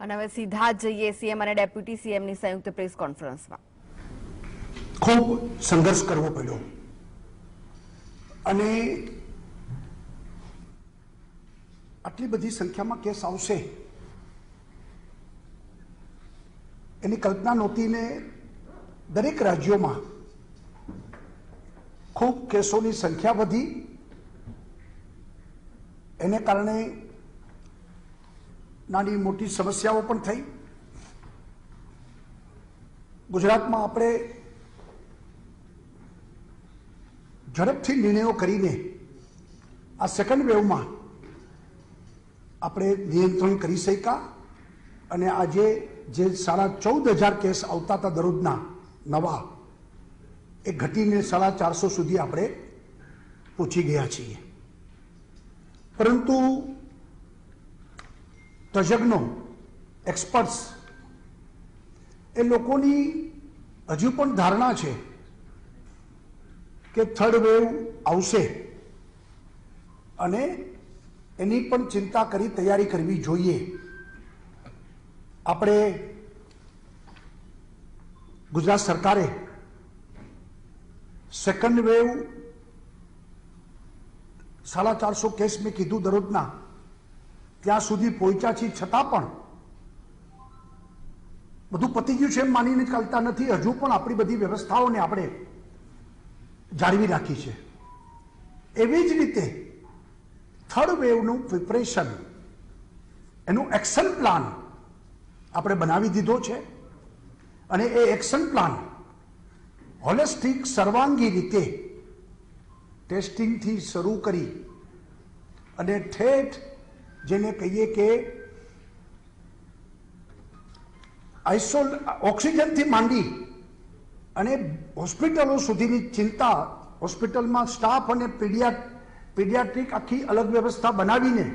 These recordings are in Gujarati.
અને હવે સીધા જ જઈએ સીએમ અને ડેપ્યુટી સીએમની સંયુક્ત પ્રેસ કોન્ફરન્સમાં। ખૂબ સંઘર્ષ કરવો પડ્યો અને આટલી બધી સંખ્યામાં કેસ આવશે એની કલ્પના નહોતી ને દરેક રાજ્યોમાં ખૂબ કેસોની સંખ્યા વધી, એને કારણે નાની મોટી સમસ્યાઓ પણ થઈ। ગુજરાતમાં આપણે ઝડપથી નિર્ણયો કરીને આ સેકન્ડ વેવમાં આપણે નિયંત્રણ કરી શક્યા અને આજે જે 14,500 કેસ આવતા હતા દરરોજના નવા, એ ઘટીને 450 સુધી આપણે પહોંચી ગયા છીએ। પરંતુ તજજ્ઞો, એક્સપર્ટ્સ, એ લોકોની હજુ પણ ધારણા છે કે થર્ડ વેવ આવશે અને એની પણ ચિંતા કરી તૈયારી કરવી જોઈએ। આપણે ગુજરાત સરકારે સેકન્ડ વેવ 450 કેસ મેં કીધું દરરોજના ત્યાં સુધી પહોંચ્યા છીએ, છતાં પણ બધું પતી ગયું છે એમ માનીને ચાલતા નથી। હજુ પણ આપણી બધી વ્યવસ્થાઓને આપણે જાળવી રાખી છે। એવી જ રીતે થર્ડ વેવનું પ્રિપરેશન, એનું એક્શન પ્લાન આપણે બનાવી દીધો છે અને એ એક્શન પ્લાન હોલિસ્ટિક, સર્વાંગી રીતે ટેસ્ટિંગથી શરૂ કરી અને ઠેઠ જેને કહીએ કે ઓક્સિજનથી માંડી અને હોસ્પિટલો સુધીની ચિંતા, હોસ્પિટલમાં સ્ટાફ અને પીડિયાટ્રિક આખી અલગ વ્યવસ્થા બનાવીને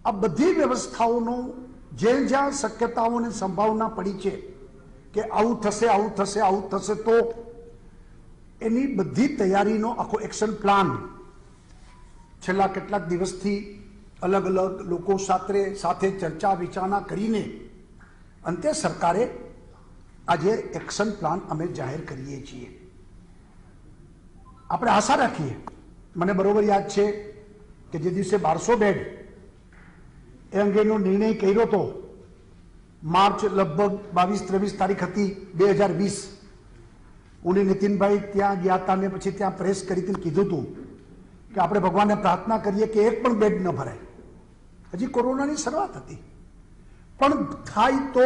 આ બધી વ્યવસ્થાઓનો જ્યાં શક્યતાઓ અને સંભાવના પડી છે કે આવું થશે, આવું થશે, આવું થશે, તો એની બધી તૈયારીનો આખો એક્શન પ્લાન છેલ્લા કેટલાક દિવસથી અલગ અલગ લોકો સાથે ચર્ચા વિચારણા કરીને અંતે સરકારે આજે એક્શન પ્લાન અમે જાહેર કરીએ છીએ। આપણે આશા રાખીએ, મને બરોબર યાદ છે કે જે દિવસે 1200 બેડ એ અંગેનો નિર્ણય કર્યો હતો, માર્ચ લગભગ 22-23 તારીખ હતી 2020, હું નીતિનભાઈ ત્યાં ગયા હતા ને પછી ત્યાં પ્રેસ કરી હતી, કીધું હતું કે આપણે ભગવાનને પ્રાર્થના કરીએ કે એક પણ બેડ ન ભરાય। હજી કોરોનાની શરૂઆત હતી, પણ થાય તો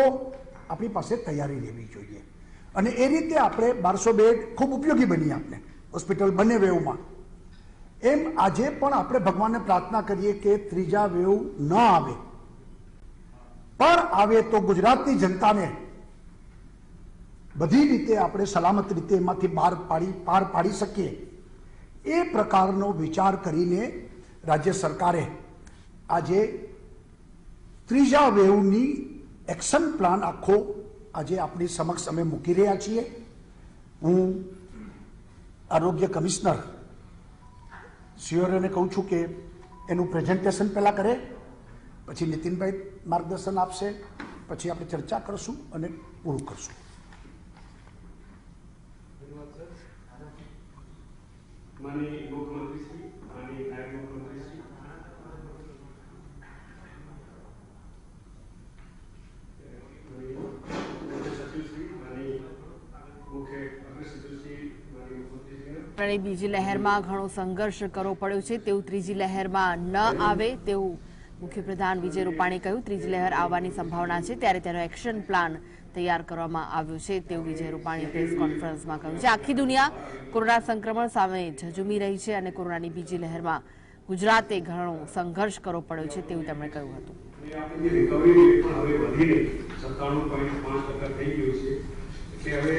આપણી પાસે તૈયારી રહેવી જોઈએ અને એ રીતે આપણે 1200 બેડ ખૂબ ઉપયોગી બની આપણે હોસ્પિટલ બંને વેવમાં। એમ આજે પણ આપણે ભગવાનને પ્રાર્થના કરીએ કે ત્રીજા વેવ ન આવે, પણ આવે તો ગુજરાતની જનતાને બધી રીતે આપણે સલામત રીતે એમાંથી પાર પાડી શકીએ, એ પ્રકારનો વિચાર કરીને રાજ્ય સરકારે આજે ત્રીજા વેવની એક્શન પ્લાન આખો આજે આપણી સમક્ષ અમે મૂકી રહ્યા છીએ। હું આરોગ્ય કમિશનર શ્રીઓને કહું છું કે એનું પ્રેઝન્ટેશન પહેલા કરે, પછી નીતિનભાઈ માર્ગદર્શન આપશે, પછી આપણે ચર્ચા કરશું અને પૂરું કરશું। માનનીય મુખ્યમંત્રી શ્રી, માનનીય નાયબ મુખ્યમંત્રી શ્રી, બીજી લહેરમાં ઘણો સંઘર્ષ કરવો પડ્યો છે તેવું ત્રીજી લહેરમાં ન આવે તેવું મુખ્યપ્રધાન વિજય રૂપાણી કહ્યું। ત્રીજી લહેર આવવાની સંભાવના છે ત્યારે તેનો એક્શન પ્લાન તૈયાર કરવામાં આવ્યો છે તેવું વિજય રૂપાણી પ્રેસ કોન્ફરન્સમાં કહ્યું છે। આખી દુનિયા કોરોના સંક્રમણ સામે ઝઝૂમી રહી છે અને કોરોનાની બીજી લહેરમાં ગુજરાતે ઘણો સંઘર્ષ કરવો પડ્યો છે તેવું તેમણે કહ્યું હતું। કે હવે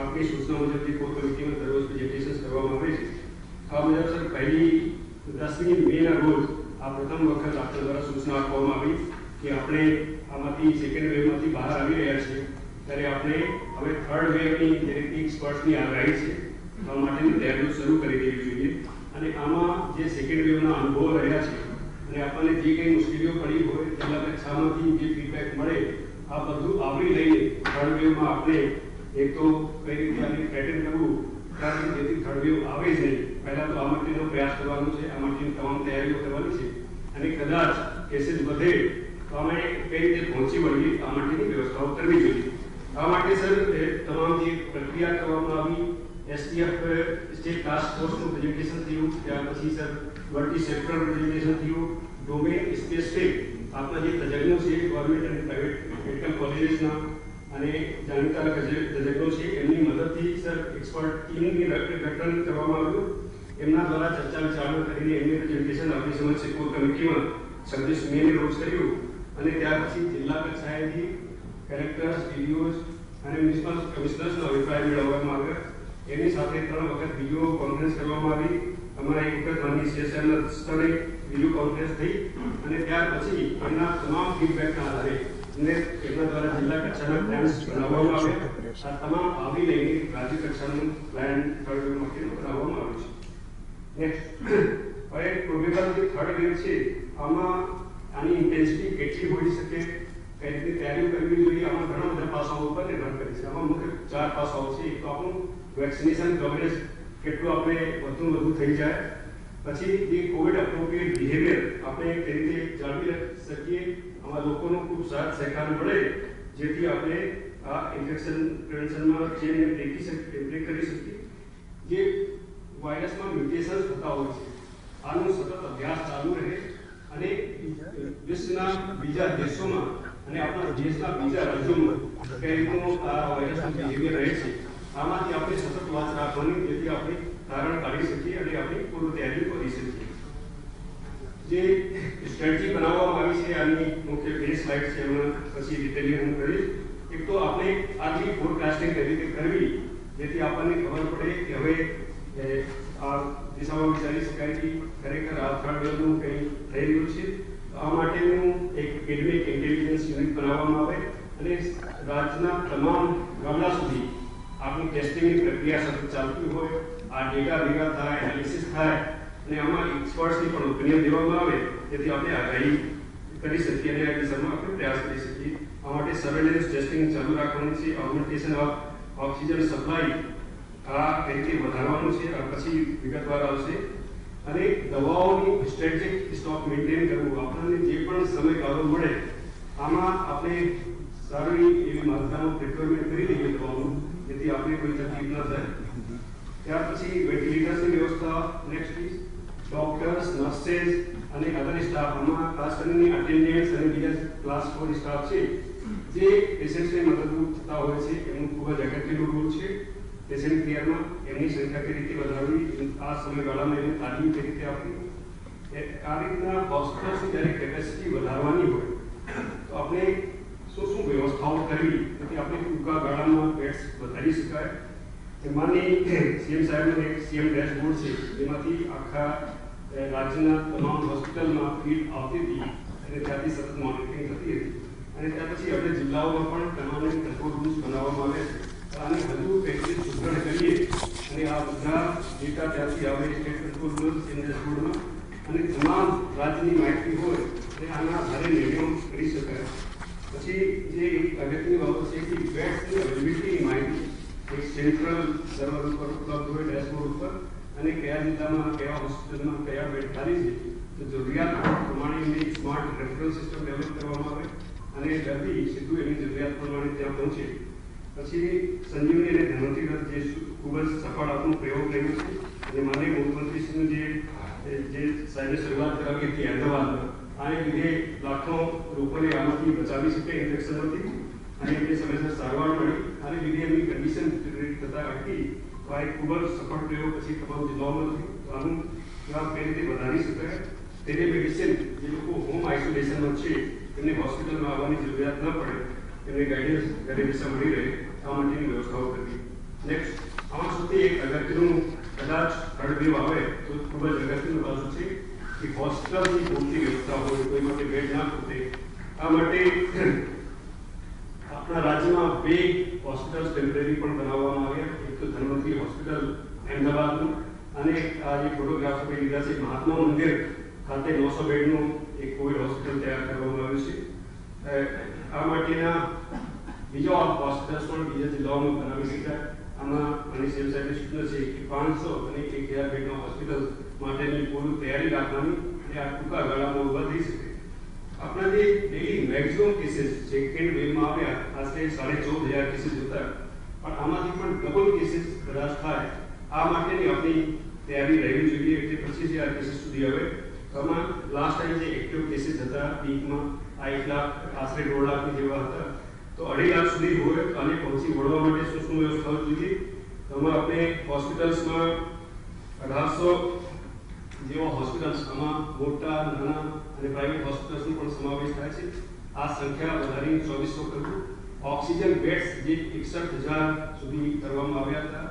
આપની સૂચના મુજબની કોર કમિટીમાં દરરોજ પ્રેઝન્ટેશન કરવામાં આવે છે। આ મુજબ સર પહેલી 10મી મેના રોજ આ પ્રથમ વખત આપણા દ્વારા સૂચના આપવામાં આવી કે આપણે આમાંથી સેકન્ડ વેવમાંથી બહાર આવી રહ્યા છીએ, ત્યારે આપણે હવે થર્ડ વેવની દરેકની એક્સપર્ટ્સની આગાહી છે આ માટેની તૈયારીઓ શરૂ કરી દેવી જોઈએ અને આમાં જે સેકન્ડ વેવના અનુભવો રહ્યા છે અને આપણને જે કંઈ મુશ્કેલીઓ પડી હોય તેના કક્ષામાંથી જે ફીડબેક મળે આ બધું આવરી લઈને થર્ડ વેવમાં આપણે એક તો કઈ રીતે આને પેટર્ન કરવું ત્યારથી જેથી થર્ડ વેવ આવે જ નહીં પહેલા તો આ માટેનો પ્રયાસ કરવાનો છે, આ માટેની તમામ તૈયારીઓ કરવાની છે અને કદાચ કેસીસ વધે તો અમે કઈ રીતે પહોંચી વળીએ આ માટેની વ્યવસ્થાઓ કરવી જોઈએ। આ માટે સર તમામ જે પ્રક્રિયા કરવામાં આવી STF સ્ટેટ ટાસ્ક ફોર્સનું પ્રેઝન્ટેશન થયું, ત્યાર પછી સર મલ્ટી સેક્ટર પ્રેઝન્ટેશન થયું, ડોમેન સ્પેસિફિક આપણા જે તજજ્ઞો છે ગવર્મેન્ટ અને પ્રાઇવેટ મેડિકલ કોલેજીસના અને જાણીતા તજજ્ઞો છે એમની મદદથી સર એક્સપર્ટ ટીમની ગઠન કરવામાં આવ્યું। એમના દ્વારા ચર્ચા વિચારણા કરીને એમની પ્રેઝન્ટેશન આપણી સમક્ષ કોર કમિટીમાં 26 મેને રોજ કર્યું અને ત્યાર પછી જિલ્લા કક્ષાએથી કલેક્ટર્સ, ડીડીઓસ અને મ્યુનિસિપલ કમિશનર્સનો અભિપ્રાય મેળવવામાં આવ્યો। એની સાથે 3 વખત વિડીયો કોન્ફરન્સ કરવામાં આવી। અમારા એક વખત માનની સીએસઆરના સ્તરે વિડીયો કોન્ફરન્સ થઈ અને ત્યાર પછી એમના તમામ ફીડબેકના આધારે એમના દ્વારા જિલ્લા કક્ષાના પ્લાન્સ બનાવવામાં આવ્યા। આ તમામ આવરી લઈને રાજ્ય કક્ષાનું પ્લાન થર્ડ વેવ માટેનું બનાવવામાં આવ્યું છે। નેક્સ્ટ હવે પ્રોબેબલ જે થર્ડ વેવ છે આમાં આની ઇન્ટેન્સિટી કેટલી હોઈ શકે, કઈ રીતે તૈયારી કરવી જોઈએ, આમાં ઘણા બધા પાસાઓ ઉપર નિર્ભર કરે છે। આમાં મુખ્ય 4 પાસાઓ છે। એક તો આપણું વેક્સિનેશન કવરેજ કેટલું આપણે વધુ થઈ જાય, પછી જે કોવિડ એપ્રોપ્રિએટ બિહેવિયર આપણે કઈ રીતે જાળવી શકીએ, આમાં લોકોનો ખૂબ સાથ સહકાર મળે જેથી આપણે આ ઇન્ફેક્શન પ્રિવેન્શનમાં ચેનને બ્રેક કરી શકીએ। જે વાયરસમાં મ્યુટેશન્સ થતા હોય છે આનો સતત અભ્યાસ ચાલુ રહે અને વિશ્વના બીજા દેશોમાં અને આપણા દેશના બીજા રાજ્યોમાં કઈ રીતનું આ વાયરસનું બિહેવિયર રહે છે આમાંથી આપણે સતત વાંચ રાખવાની જેથી આપણે તારણ કાઢી શકીએ અને આપણી પૂર્વ તૈયારી કરી શકીએ। જે સ્ટ્રેટેજી બનાવવામાં આવી છે આની મુખ્ય 2 સ્લાઇડ છે એમાં પછી ડિટેલલી હું કરીશ। એક તો આપણે આટલી ફોરકાસ્ટિંગ કઈ રીતે કરવી જેથી આપણને ખબર પડે કે હવે આ દિશામાં વિચારી શકાય કે ખરેખર આ થર્ડ વેવનું કંઈ થઈ રહ્યું છે। આ માટેનું એક એકેડમિક ઇન્ટેલિજન્સ યુનિટ બનાવવામાં આવે અને રાજ્યના તમામ ગામડા સુધી આપણી ટેસ્ટિંગની પ્રક્રિયા સતત ચાલતી હોય, આ ડેટા ભેગા થાય, એનાલિસિસ થાય અને આમાં એક્સપર્ટ્સની પણ ઓપિનિયન દેવામાં આવે જેથી આપણે આગાહી કરી શકીએ અને આ દિશામાં આપણે પ્રયાસ કરી શકીએ। આ માટે સર્વેલન્સ ટેસ્ટિંગ ચાલુ રાખવાનું છે। ઓગમેન્ટેશન ઓફ ઓક્સિજન સપ્લાય આ કઈ રીતે વધારવાનું છે આ પછી વિગતવાર આવશે અને દવાઓની સ્ટ્રેટેજિક સ્ટોક મેન્ટેન કરવું, આપણને જે પણ સમયગાળો મળે આમાં આપણે સારી એવી માત્રામાં પ્રિક્યોરમેન્ટ કરી લઈએ દવાઓનું જેથી આપણે કોઈ તકલીફ ન થાય। ત્યાર પછી વેન્ટિલેટર્સની વ્યવસ્થા, નેક્સ્ટ ઇઝ ડોક્ટર્સ, નર્सेस અને અધર સ્ટાફ, આમાં ખાસ કરીને અટેન્ડન્ટ્સ અને બીજા ક્લાસ 4 સ્ટાફ છે જે પેશન્ટ્સને મદદરૂપ થતા હોય છે એમનું ખૂબ જ અગત્યનો રોલ છે પેશન્ટ કેરમાં। એમની સંખ્યા કઈ રીતે વધારવી, આ સમયગાળામાં એમને તાલીમ કઈ રીતે આપવી, આ રીતના હોસ્પિટલ્સની જ્યારે કેપેસિટી વધારવાની હોય તો આપણે શું વ્યવસ્થાઓ કરવી જેથી આપણે ટૂંકા ગાળામાં બેડ્સ વધારી શકાય। એમાંની સીએમ સાહેબનો એક સીએમ ડેશબોર્ડ છે જેમાંથી આખા રાજ્યના તમામ હોસ્પિટલમાં ફીડ આવતી હતી અને ત્યાંથી સતત મોનિટરિંગ થતી હતી અને ત્યાર પછી આપણે જિલ્લાઓમાં પણ તમામ કંટ્રોલ રૂમ્સ બનાવવામાં આવે છે। આને વધુ કઈ રીતે સુદૃઢ કરીએ અને આ બધા ડેટા ત્યાંથી આવે સ્ટેટ કંટ્રોલ રૂમ સીએમ ડેશબોર્ડમાં અને તમામ રાજ્યની માહિતી હોય અને આના આધારે નિર્ણયો કરી શકાય। પછી જે એક અગત્યની બાબત છે કે બેડ્સની અવેલેબિલિટીની માહિતી એક સેન્ટ્રલ સર્વર ઉપર ઉપલબ્ધ હોય ડેશબોર્ડ ઉપર અને કયા જિલ્લામાં કયા હોસ્પિટલમાં કયા બેડ ખાલી છે તો જરૂરિયાત પ્રમાણે એની સ્માર્ટ રેફરલ સિસ્ટમ ડેવલપ કરવામાં આવે અને દર્દી સીધું એની જરૂરિયાત પ્રમાણે ત્યાં પહોંચે। પછી સંજીવની અને ધન્વંતરી રથ જે ખૂબ જ સફળ આપણો પ્રયોગ રહ્યો છે અને માનનીય મુખ્યમંત્રીશ્રીનું જે સાહેબે શરૂઆત કરાવી હતી અમદાવાદમાં આને લીધે લાખો લોકોને આમાંથી બચાવી શકે ઇન્ફેક્શનમાંથી અને તે સમયસર સારવાર મળી આને લીધે એમની કન્ડિશન ડિટેરિયોરેટ થતા અટકી તો આ એક ખૂબ જ સફળ પ્રયોગ પછી તમામ જિલ્લાઓમાં થયું। તો આનું લાભ કઈ રીતે વધારી શકાય, ટેલિમેડિસિન જે લોકો હોમ આઇસોલેશનમાં છે એમને હોસ્પિટલમાં આવવાની જરૂરિયાત ન પડે, એમને ગાઈડન્સ ઘરે દિશા મળી રહે આ માટેની વ્યવસ્થાઓ કરવી। નેક્સ્ટ આમાં સુધી એક અગત્યનું કદાચ થર્ડ વેવ આવે તો ખૂબ જ અગત્યનું બાજુ છે કે હોસ્પિટલની પૂરતી વ્યવસ્થા હોય, કોઈ માટે બેડ ના ખૂટે। આ માટે આપણા રાજ્યમાં 2 હોસ્પિટલ્સ ટેમ્પરરી પણ બનાવવામાં આવ્યા। એક તો ધન્વંતરી હોસ્પિટલ અમદાવાદનું અને આ જે ફોટોગ્રાફ્સ આપણે લીધા છે મહાત્મા મંદિર ખાતે 900 બેડનું એક કોવિડ હોસ્પિટલ તૈયાર કરવામાં આવ્યું છે। આ માટેના બીજા હોસ્પિટલ્સ પણ બીજા જિલ્લાઓમાં બનાવી શકાય. આમાં મારી સીએમ સાહેબની સૂચના છે કે 500 અને 1000 બેડના હોસ્પિટલ માટેની પૂરી તૈયારી રાખવાની અને આ ટૂંકા ગાળામાં ઊભા થઈ શકે. આપણા જે ડેલી મેક્સિમમ કેસીસ સેકન્ડ વેવમાં આવ્યા આશરે 14,500 કેસીસ હતા, પણ આમાંથી પણ ડબલ કેસીસ કદાચ થાય આ માટેની આપણી તૈયારી રહેવી જોઈએ. એટલે 25,000 કેસીસ સુધી હવે આમાં લાસ્ટ ટાઈમ જે એક્ટિવ કેસીસ હતા પીકમાં આ 1 લાખ આશરે 1.5 લાખ જેવા હતા, તો 2.5 લાખ સુધી હોય અને પહોંચી વળવા માટે શું શું વ્યવસ્થાઓ જોઈએ. આમાં આપણે હોસ્પિટલ્સમાં 1800 જેવા હોસ્પિટલ્સ, આમાં મોટા નાના અને પ્રાઇવેટ હોસ્પિટલ્સનો પણ સમાવેશ થાય છે. આ સંખ્યા વધારીને 2400 કરવું. ઓક્સિજન બેડ્સ જે 61,000 સુધી કરવામાં આવ્યા હતા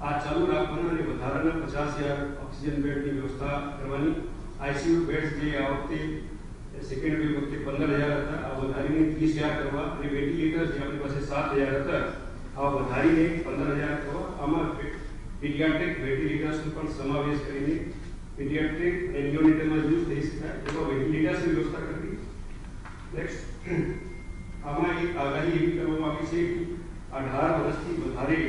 આ ચાલુ રાખવાના અને વધારાના 50,000 ઓક્સિજન બેડની વ્યવસ્થા કરવાની. આઈસીયુ બેડ્સ જે આ વખતે સેકન્ડ વેવ વખતે 15,000 હતા આ વધારીને 30,000 કરવા અને વેન્ટિલેટર્સ જે આપણી પાસે 7,000 હતા આ વધારીને 15,000 કરવા. આમાં પીડિયાટ્રિક વેન્ટિલેટર્સનો પણ સમાવેશ કરીને પીડિયાટ્રિક અને નિયોનેટલમાં યુઝ થઈ શકાય એવા વેન્ટિલેટર્સની વ્યવસ્થા કરવી. નેક્સ્ટ, આમાં એક આગાહી એવી કરવામાં આવી છે કે 18 વર્ષથી વધારે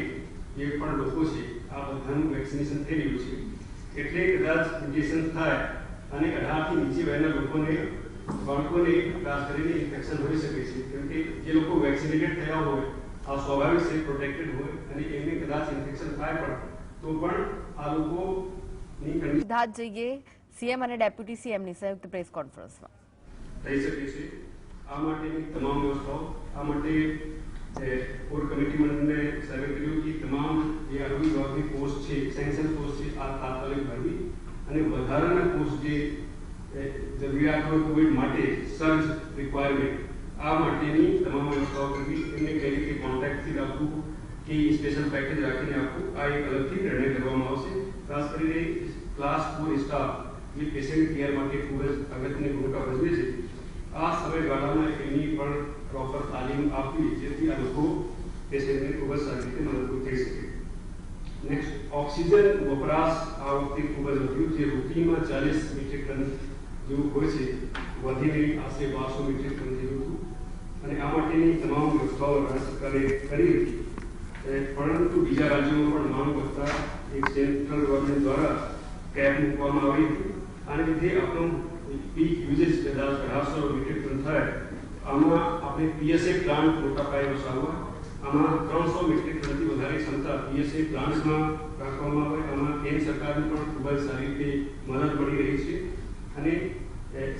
જે પણ લોકો છે આ બધાનું વેક્સિનેશન થઈ રહ્યું છે. એટલે કદાચ મ્યુટેશન થાય અને 18 થી નીચે વયના બાળકોને ખાસ કરીને ઇન્ફેક્શન હોઈ શકે છે. કેમ કે જે લોકો વેક્સિનેટેડ થયા હોય આ સ્વાભાવિક છે, પ્રોટેક્ટેડ હોય અને એમને કદાચ ઇન્ફેક્શન થાય પણ તો પણ આ લોકોની કન્ડિશન સીધા જ જઈએ સીએમ અને ડેપ્યુટી સીએમની સંયુક્ત પ્રેસ કોન્ફરન્સમાં. થઈ શકે છે. આ માટેની તમામ વ્યવસ્થાઓ, આ માટે કોર કમિટી મંડળને સર્વે કર્યું કે તમામ જે આરોગ્ય વિભાગની પોસ્ટ છે, સેન્સર પોસ્ટ છે આ તાત્કાલિક ભરવી અને વધારાના પોસ્ટ જે જરૂરિયાત હોય કોવિડ માટે સર્જ રિક્વાયરમેન્ટ આ માટેની તમામ વ્યવસ્થાઓ કરવી. એમને કઈ રીતે કોન્ટેક્ટથી રાખવું કે સ્પેશિયલ પેકેજ રાખીને આપવું આ એક અલગથી નિર્ણય કરવામાં આવશે. ખાસ કરીને ક્લાસ 4 સ્ટાફ જે પેશન્ટ કેર માટે ખૂબ જ અગત્યની ભૂમિકા ભજવે છે આ સમયગાળામાં એની પણ પ્રોપર તાલીમ આપવી જેથી આ લોકો પેશન્ટને ખૂબ જ સારી રીતે મદદરૂપ થઈ શકે. નેક્સ્ટ, ઓક્સિજન વપરાશ આ વખતે ખૂબ જ વધ્યું. જે રૂટીનમાં 40 મેટ્રિક ટન જેવું હોય છે વધીને આશરે 1200 મેટ્રિક ટન જેવું હતું અને આ માટેની તમામ વ્યવસ્થાઓ રાજ્ય સરકારે કરી હતી. પરંતુ બીજા રાજ્યોમાં પણ માંગ વધતા એક સેન્ટ્રલ ગવર્મેન્ટ દ્વારા કેપ મૂકવામાં આવી હતી. આને લીધે આપણું પીક યુઝેજ કદાચ 1800 મેટ્રિક ટન થાય આમાં આપણે પીએસએ પ્લાન્ટ મોટા પાયે વસાવવા. આમાં 300 મેટ્રિક ટનથી વધારે ક્ષમતા પીએસએ પ્લાન્ટ્સમાં રાખવામાં આવે. આમાં કેન્દ્ર સરકારની પણ ખૂબ જ સારી રીતે મદદ મળી રહી છે અને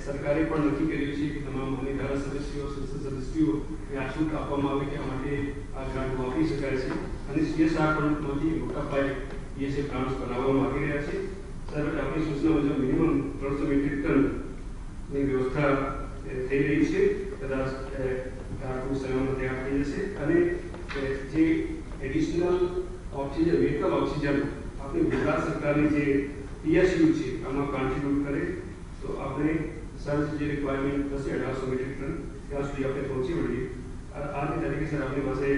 સરકારે પણ નક્કી કર્યું છે કે તમામ માન્ય ધારાસભ્યો સંસદ સદસ્યોને આ છૂટ આપવામાં આવે કે આ માટે આ ગ્રાન્ટ વાપરી શકાય છે અને સીએસઆર ફંડમાંથી મોટા પાયે પીએસએ પ્લાન્ટ્સ બનાવવામાં આવી રહ્યા છે. સર, આપણી સૂચના મુજબ મિનિમમ 300 મેટ્રિક ટનની વ્યવસ્થા થઈ રહી છે. કદાચ ટૂંક સમયમાં તૈયાર થઈ જશે અને જે એડિશનલ ઓક્સિજન મેડિકલ ઓક્સિજન આપણી ગુજરાત સરકારની જે પીએસયુ છે આમાં કોન્ટ્રીબ્યુટ કરે તો આપણે સર્ચ જે રિક્વાયરમેન્ટ થશે 1800 મેટ્રિક ટન ત્યાં સુધી આપણે પહોંચી વળીએ. આજની તારીખે સર આપણી પાસે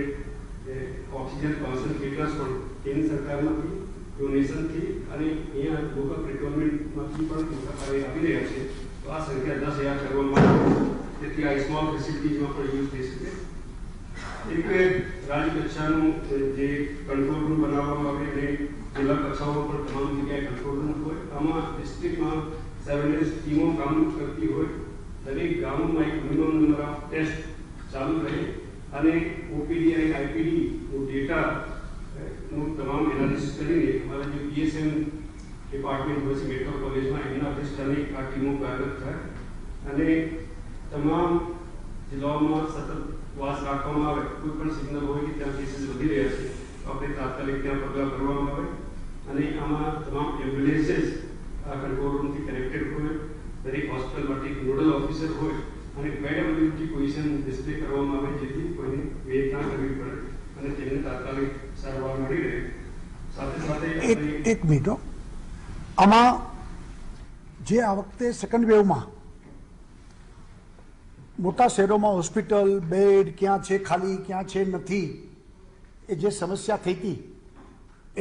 ઓક્સિજન કોન્સન્ટ્રેટર્સ પણ કેન્દ્ર સરકારમાંથી ડોનેશનથી અને અહીંયા લોકલ પ્રિક્યોરમેન્ટમાંથી પણ મોટા પાયે આવી રહ્યા છે. તો આ સંખ્યા 10,000 કરવામાં આવે તેથી આ સ્મોલ ફેસિલિટીઝમાં પણ યુઝ થઈ શકે. એક રાજ્ય કક્ષાનું જે કંટ્રોલ રૂમ બનાવવામાં આવે અને જિલ્લા કક્ષાઓમાં પણ તમામ જગ્યાએ કંટ્રોલ રૂમ હોય. આમાં ડિસ્ટ્રિક્ટમાં સર્વેલન્સ ટીમો કામ કરતી હોય. દરેક ગામમાં એક મિનિમમ નંબર ઓફ ટેસ્ટ ચાલુ રહે અને ઓપીડી અને આઈપીડી ડેટા નું તમામ એનાલિસિસ કરીને અમારા જે પીએસએમ ડિપાર્ટમેન્ટ હોય છે મેડિકલ કોલેજમાં એના અધિષ્ઠાને આ ટીમો કાર્યરત થાય અને તમામ જિલ્લાઓમાં સતત વાસ રાખવામાં આવે. કોઈ પણ સિગ્નલ હોય કે ત્યાં કેસીસ વધી રહ્યા છે તો આપણે તાત્કાલિક ત્યાં પગલાં કરવામાં આવે અને આમાં તમામ એમ્બ્યુલન્સીસ આ કંટ્રોલ રૂમથી કનેક્ટેડ હોય. દરેક હોસ્પિટલ માટે એક નોડલ ઓફિસર હોય અને બેડ અવેલેબિલિટી પોઝિશન ડિસ્પ્લે કરવામાં આવે જેથી કોઈને વેઇટ ના કરવી પડે અને તેમને તાત્કાલિક સારવાર મળી રહે. સાથે સાથે એક મિનિટ, આમાં જે આ વખતે સેકન્ડ વેવમાં મોટા શહેરોમાં હોસ્પિટલ બેડ ક્યાં છે ખાલી ક્યાં છે નથી એ જે સમસ્યા થઈ હતી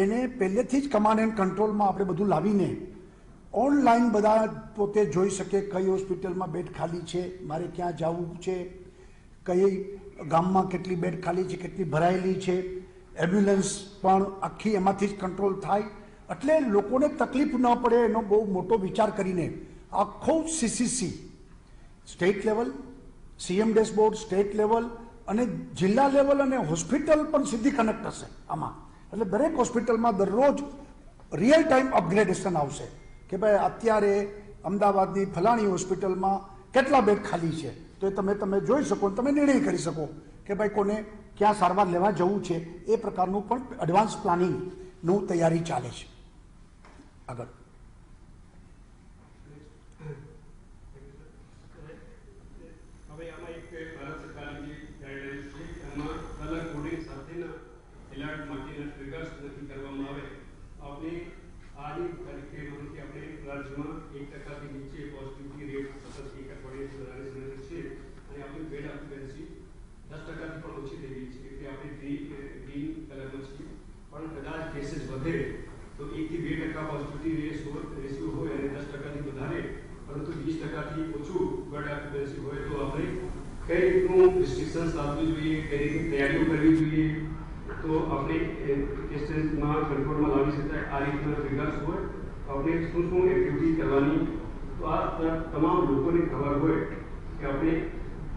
એને પહેલેથી જ કમાન્ડ એન્ડ કંટ્રોલમાં આપણે બધું લાવીને ઓનલાઈન બધા પોતે જોઈ શકે કઈ હોસ્પિટલમાં બેડ ખાલી છે, મારે ક્યાં જવું છે, કઈ ગામમાં કેટલી બેડ ખાલી છે, કેટલી ભરાયેલી છે, એમ્બ્યુલન્સ પણ આખી એમાંથી જ કંટ્રોલ થાય, એટલે લોકોને તકલીફ ન પડે એનો બહુ મોટો વિચાર કરીને આખો CCC state level, CM dashboard state level અને જિલ્લા લેવલ અને હોસ્પિટલ પણ સીધી કનેક્ટ હશે આમાં. એટલે દરેક હોસ્પિટલમાં દરરોજ રિયલ ટાઈમ અપગ્રેડેશન આવશે કે ભાઈ અત્યારે અમદાવાદની ફલાણી હોસ્પિટલમાં કેટલા બેડ ખાલી છે, તો એ તમે જોઈ શકો, તમે નિર્ણય કરી શકો કે ભાઈ કોને ક્યાં સારવાર લેવા જવું છે. એ પ્રકારનું પણ એડવાન્સ પ્લાનિંગનું તૈયારી ચાલે છે. આગળ હવે આમાં એક ભારત સરકારની જે ગાઈડલાઇન્સ છે એમાં કલર કોડિંગ સાથેના એલર્ટ માટેના ટ્રિગર્સ નક્કી કરવામાં આવે. આપણે આની તરીકે માહિતી આપણે રાજ્યમાં 1%થી નીચે પોઝિટિવિટી રેટ સતત 1 અઠવાડિયાથી વધારે સમયથી છે અને આપણી બેડ ઓક્યુપન્સી 10%થી પણ ઓછી થઈ ગઈ છે. એટલે આપણે ગ્રીન કલરમાં છીએ. પણ કદાચ કેસીસ વધે તો 1 થી 2% પોઝિટિવિટી રેશિયો હોય અને 10%થી વધારે પરંતુ 20%થી ઓછું બેડ ઓક્યુપન્સી હોય તો આપણે કઈ રીતનું રિસ્ટ્રિક્શન્સ લાવવું જોઈએ, કઈ રીતની તૈયારીઓ કરવી જોઈએ તો આપણે કેસીસમાં કંટ્રોલમાં લાવી શકાય. આ રીતના ટ્રિગર્સ હોય આપણે શું એક્ટિવિટી કરવાની, તો આ તમામ લોકોને ખબર હોય કે આપણે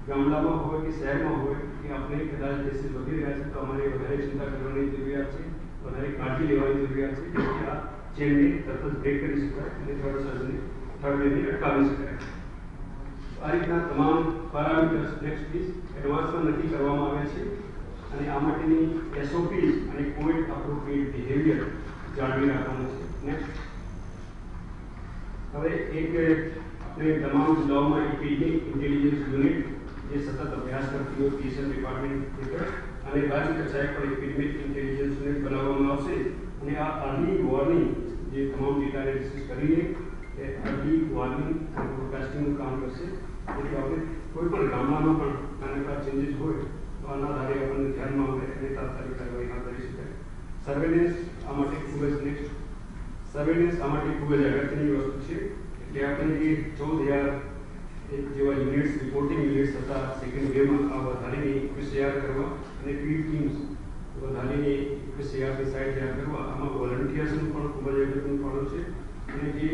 ગામડામાં હોય કે શહેરમાં હોય કે આપણે કદાચ કેસીસ વધી રહ્યા છે તો અમારે વધારે ચિંતા કરવાની જરૂરિયાત છે, વધારે કાળજી લેવાની જરૂરિયાત છે જેથી આ ચેનને તરત જ બ્રેક કરી શકાય અને થર્ડ વેવને અટકાવી શકાય. આ રીતના તમામ પેરામીટર્સ નેક્સ્ટ પ્લીઝ એડવાન્સમાં નક્કી કરવામાં આવે છે અને આ માટેની એસઓપીઝ અને કોવિડ એપ્રોપ્રિએટ બિહેવિયર જાળવી રાખવાનું છે. નેક્સ્ટ હવે એક આપણે તમામ જિલ્લાઓમાં એપિડેમિક ઇન્ટેલિજન્સ યુનિટ જે સતત અભ્યાસ કરતી હોય પીએસએલ ડિપાર્ટમેન્ટ હેઠળ અને રાજ્ય કક્ષાએ પણ એપિડેમિક ઇન્ટેલિજન્સ યુનિટ બનાવવામાં આવશે અને આ અર્લી વોર્નિંગ જે તમામ ડેટા એનાલિસિસ કરીને એ અર્લી વોર્નિંગ અને ફોરકાસ્ટિંગનું કામ કરશે. એટલે આપણે કોઈ પણ ગામડામાં પણ નાના ચેન્જીસ હોય તો આના આધારે આપણને ધ્યાનમાં આવે અને તાત્કાલિક કાર્યવાહી હાથ ધરી શકાય. સર્વેલન્સ આ માટે ખૂબ જ નેક્સ્ટ સર્વેલન્સ આ માટે ખૂબ જ અગત્યની વસ્તુ છે. એટલે આપણે જે 14,000 જેવા યુનિટ્સ રિપોર્ટિંગ યુનિટ્સ હતા સેકન્ડ વેવમાં આ વધારીને 21,000 કરવા અને ફીલ્ડ ટીમ્સ વધારીને 21,000ની સાઈડ તૈયાર કરવા. આમાં વોલન્ટિયર્સનું પણ ખૂબ જ અગત્યનું ફાળો છે અને જે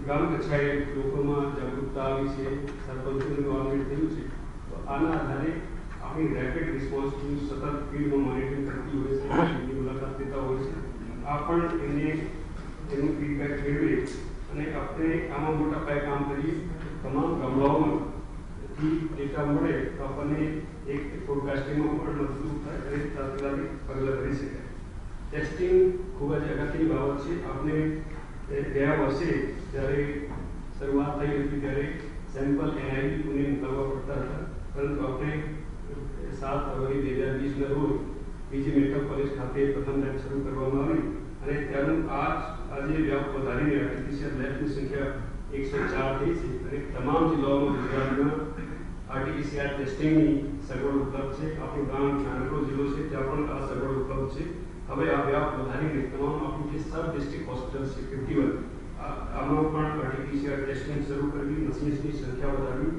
ગામ કક્ષાએ લોકોમાં જાગૃતતા આવી છે, સરપંચોનું ઇન્વોલ્વમેન્ટ થયું છે તો આના આધારે આપણી રેપિડ રિસ્પોન્સ ટીમ સતત ફિલ્ડમાં મોનિટરિંગ કરતી હોય છે, ફિલ્ડની મુલાકાત લેતા હોય છે. આ પણ એનું ફીડબેક મેળવે અને આપણે આમાં મોટા પાયે કામ કરીએ. તમામ ગામડાઓમાંથી ડેટા મળે તો આપણને એક ફોરકાસ્ટિંગમાં પણ મદદરૂપ થાય અને તાત્કાલિક પગલાં કરી શકાય. ટેસ્ટિંગ ખૂબ જ અગત્યની બાબત છે. આપણે ગયા વર્ષે જ્યારે શરૂઆત થઈ હતી ત્યારે સેમ્પલ એનઆઈવી પુણે મોકલવા પડતા હતા, પરંતુ આપણે 7 ફરવરી 2020ના રોજ બીજી મેડિકલ કોલેજ ખાતે પ્રથમ લેબ શરૂ કરવામાં આવી અને ત્યારનું આજે વ્યાપ વધારીને આરટીપીસીઆર લેબની સંખ્યા 104 થઈ છે અને તમામ જિલ્લાઓમાં ગુજરાતમાં આરટીપીસીઆર ટેસ્ટિંગની સગવડ ઉપલબ્ધ છે. આપણું ગામ નાનકડો જિલ્લો છે ત્યાં પણ આ સગવડ ઉપલબ્ધ છે. હવે આ વ્યાપ વધારીને તમામ આપણી જે સબ ડિસ્ટ્રિક્ટ હોસ્પિટલ્સ છે 51 આમાં પણ આરટીપીસીઆર ટેસ્ટિંગ શરૂ કરવી, મશીન્સની સંખ્યા વધારવી.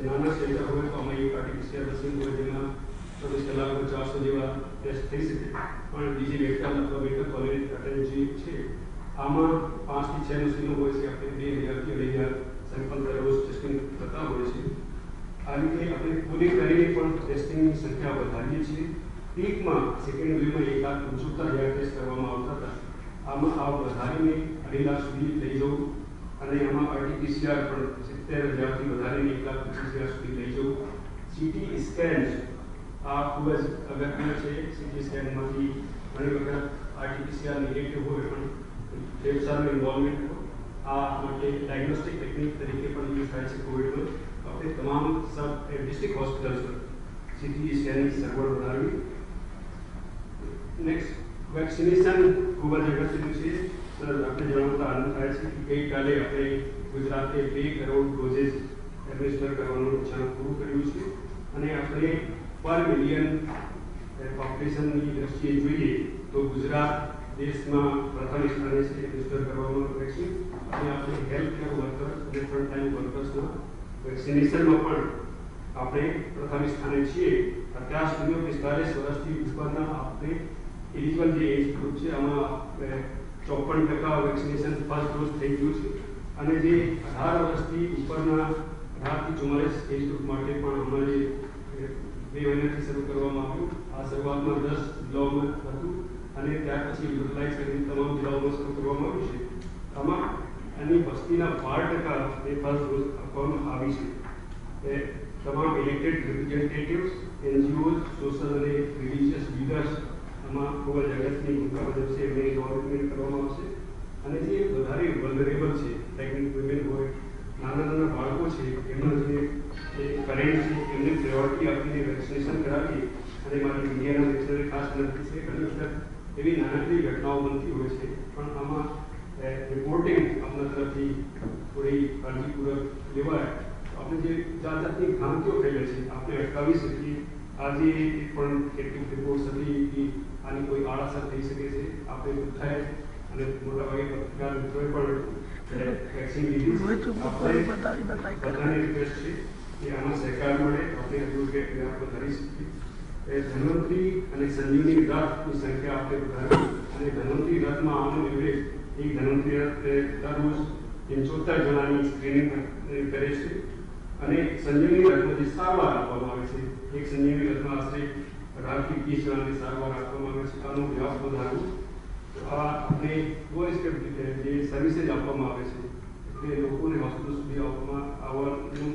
નાના સેન્ટર હોય તો અમે એક આરટીપીસીઆર મશીન હોય જેમાં 24 કલાકમાં 400 જેવા ટેસ્ટ થઈ શકે. પણ બીજી મેડિકલ અથવા મેડિકલ કોલેજ અટેન્ડ જે છે આમાં 5 થી 6 મશીનો હોય છે. આપણે 2,000 થી 2,500 સેમ્પલ દરરોજ ટેસ્ટિંગ થતા હોય છે. આ રીતે આપણે પૂરી કરીને પણ ટેસ્ટિંગની સંખ્યા વધારીએ છીએ. પીકમાં સેકન્ડ વેવમાં 1,75,000 ટેસ્ટ કરવામાં આવતા હતા. આમાં આ વધારીને 2.5 લાખ સુધી લઈ જવું અને આમાં આરટીપીસીઆર પણ 70,000થી વધારીને 1,25,000 સુધી લઈ જવું. સીટી સ્કેન આ ખૂબ જ અગત્યનું છે. સીટી સ્કેનમાંથી ઘણી વખત આરટીપીસીઆર નેગેટિવ હોય પણ ફેફસાનું ઇન્વોલ્વમેન્ટ હોય. આ માટે ડાયગ્નોસ્ટિક ટેકનિક તરીકે પણ યુઝ થાય છે કોવિડમાં. આપણે તમામ સબ ડિસ્ટ્રિક્ટ હોસ્પિટલ્સમાં સીટી સ્કેનની સગવડ વધારવી. નેક્સ્ટ વેક્સિનેશન ખૂબ જ અગત્યનું છે. આપણે જણાવતા આનંદ થાય છે કે ગઈકાલે આપણે ગુજરાતે 2 કરોડ ડોઝેસ એડમિનિસ્ટર કરવાનું લક્ષ્યાંક પૂરું કર્યું છે અને આપણે પર મિલિયન પોપ્યુલેશનની દ્રષ્ટિએ જોઈએ તો ગુજરાત દેશમાં પ્રથમ સ્થાને છે એડમિનિસ્ટર કરવામાં વેક્સિન અને આપણે હેલ્થ કેર વર્કર્સ અને ફ્રન્ટ લાઇન વર્કર્સના વેક્સિનેશનમાં પણ આપણે પ્રથમ સ્થાને છીએ. અત્યાર સુધીમાં 45 વર્ષથી ઉપરના આપણે એલિજિબલ જે એજ ગ્રુપ છે આમાં 54% વેક્સિનેશન ફર્સ્ટ ડોઝ થઈ ગયું છે અને જે 18 વર્ષથી ઉપરના 18 થી 44 એજ ગ્રુપ માટે પણ અમારે 2 મહિનાથી શરૂ કરવામાં આવ્યું. આ શરૂઆતમાં 10 જિલ્લાઓમાં હતું અને ત્યાર પછી યુટિલાઇઝ કરીને તમામ જિલ્લાઓમાં શરૂ કરવામાં આવ્યું છે. આમાં એની વસ્તીના 12% એ ફર્સ્ટ ડોઝ આપવામાં આવી છે. તમામ ઇલેક્ટેડ રિપ્રેઝેન્ટેટિવ્સ, NGOs, સોશિયલ અને રિલિજિયસ લીડર્સ આમાં ખૂબ જ અગત્યની ભૂમિકા ભજવશે. એમને ઇન્વોલ્વમેન્ટ કરવામાં આવશે અને જે વધારે વલ્નરેબલ છે, પ્રેગ્નન્ટ વુમેન હોય, નાના બાળકો છે, એમના જે કરેન્ટ છે એમને પ્રાયોરિટી આપીને વેક્સિનેશન કરાવી. અને મારી મીડિયાના લેક્ચરે ખાસ વિનંતી છે કે ઘણી વખત એવી નાનકડી ઘટનાઓ બનતી હોય છે પણ આમાં રિપોર્ટિંગ આપણા તરફથી થોડી કાળજીપૂર્વક લેવાય. આપણે જે જાતની ભ્રાંતિઓ ફેલે છે આપણે અટકાવી શકીએ. આજે પણ કેટલીક રિપોર્ટ્સ હતી આની કોઈ આડઅસર થઈ શકે છે. આપણે થાય અને મોટાભાગે પત્રકાર મિત્રોએ પણ વેક્સિન લીધી છે. આપણે બધાને રિક્વેસ્ટ છે કે આમાં સહકાર મળે. આપણે એડવોકેટ આપણે કરી શકીએ. ધન્વંતરી અને સંજીવની રથની સંખ્યા આપણે વધારવી અને ધન્વંતરી રથમાં આનો એવરેજ એક ધન્વંતરી રથ દરરોજ 75 જણાની સ્ક્રીનિંગ કરે છે અને સંજીવની રથમાં જે સારવાર આપવામાં આવે છે એક સંજીવની રથમાં આશરે 18 થી 30 જણાની સારવાર આપવામાં આવે છે. આનો વ્યાપ વધારવો. આ આપણે વોઇસ જે સર્વિસીસ આપવામાં આવે છે એટલે લોકોને હોસ્પિટલ સુધી આવવાનું